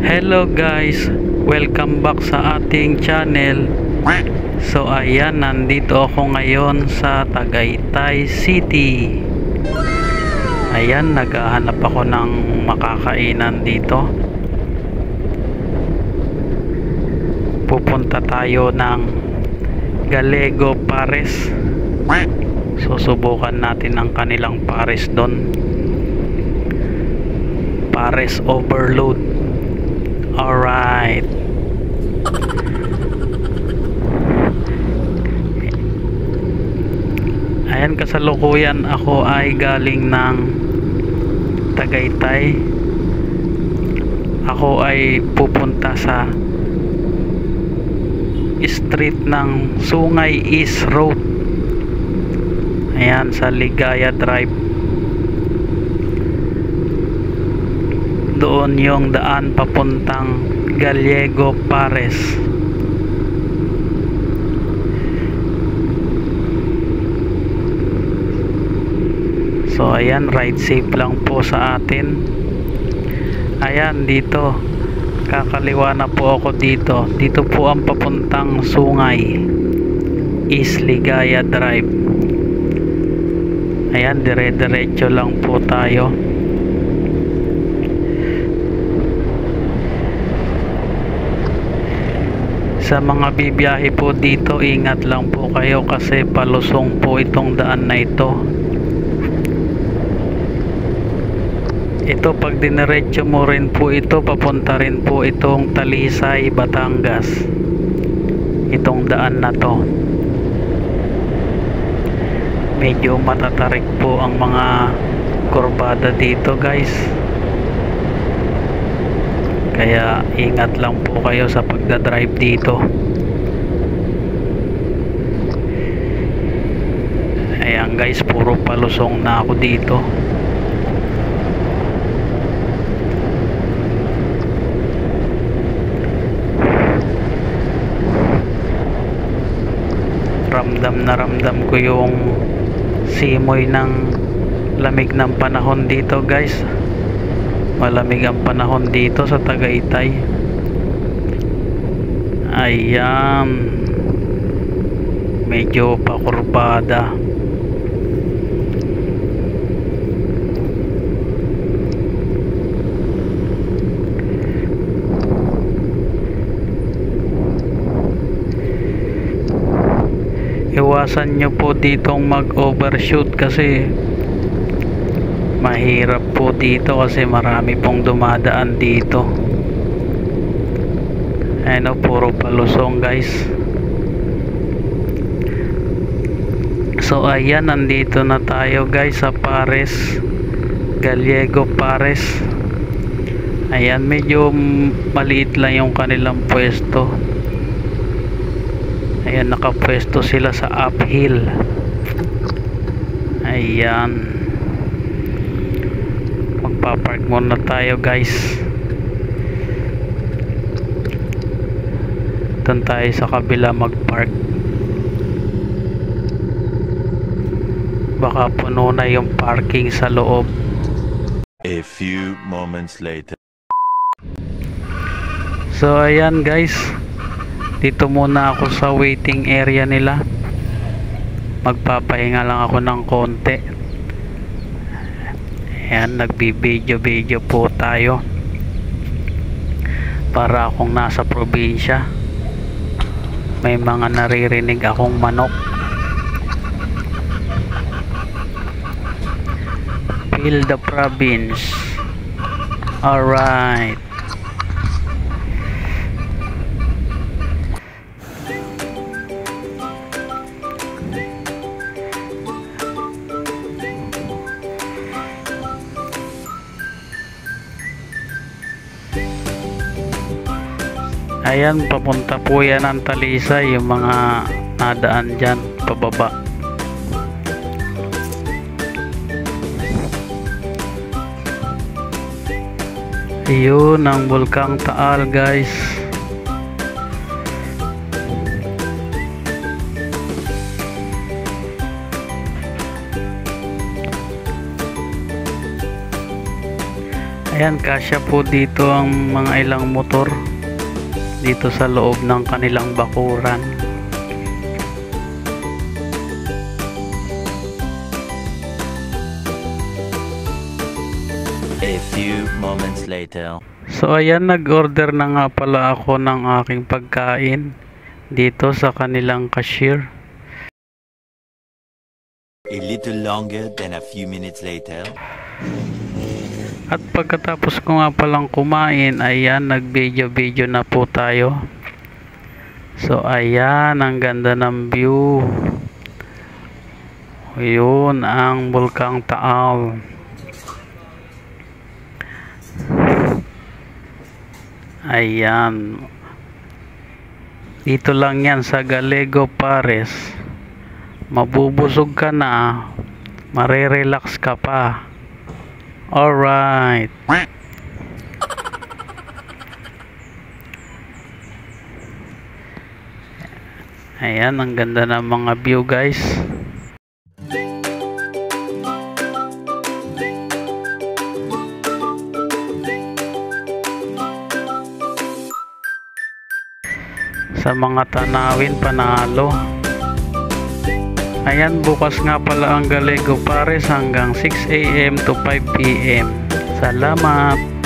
Hello guys, welcome back sa ating channel. So ayan, nandito ako ngayon sa Tagaytay City. Ayan, naghahanap ako ng makakainan dito. Pupunta tayo ng Gallego Pares. Susubukan natin ang kanilang pares doon. Pares overload. Alright. Ayan, kasalukuyan ako ay galing ng Tagaytay. Ako ay pupunta sa street ng Sungay East Road. Ayan, sa Ligaya Drive. Doon yung daan papuntang Gallego Pares. So ayan, ride safe lang po sa atin. Ayan, dito kakaliwa na po ako dito. Dito po ang papuntang Sungay East Ligaya Drive. Ayan, dire-diretso lang po tayo. Sa mga bibiyahe po dito, ingat lang po kayo kasi palusong po itong daan na ito. Ito, pag diniretso mo rin po ito, papunta rin po itong Talisay, Batangas. Itong daan na to. Medyo matatarik po ang mga kurbada dito guys. Kaya ingat lang po kayo sa pagdadrive dito. Ayan guys, puro palusong na ako dito. Ramdam na ramdam ko yung simoy ng lamig ng panahon dito guys. Malamig ang panahon dito sa Tagaytay. Ayan, medyo pakurbada. Iwasan nyo po ditong mag-overshoot kasi mahirap po dito kasi marami pong dumadaan dito. Ayun, puro palusong guys. So ayan, nandito na tayo guys sa Pares, Gallego Pares. Ayan, medyo maliit lang yung kanilang pwesto. Ayan, nakapwesto sila sa uphill. Ayan, magpapark muna tayo guys. Doon tayo sa kabila magpark. Baka puno na yung parking sa loob. A few moments later. So ayan guys, dito muna ako sa waiting area nila. Magpapahinga lang ako ng konti. Ayan, nagbibideo po tayo para akong nasa probinsya. May mga naririnig akong manok. Feel the province. Alright. Ayan, papunta po yan ang Talisay, yung mga nadaan dyan pababa. Ayun ang Bulkang Taal guys. Ayan, kasya po dito ang mga ilang motor dito sa loob ng kanilang bakuran. A few moments later. So ayan, nag-order na nga pala ako ng aking pagkain dito sa kanilang cashier. A little longer than a few minutes later. At pagkatapos ko nga palang kumain, ayan, nag-video na po tayo. So ayan, ang ganda ng view. Yun ang Bulkang Taal. Ayan, dito lang yan sa Gallego Pares. Mabubusog ka na, marerelax ka pa. Alright. Ayan, ang ganda ng mga view, guys. Sa mga tanawin, panalo. Ayan, bukas nga pala ang Gallego Pares hanggang 6 AM to 5 PM. Salamat.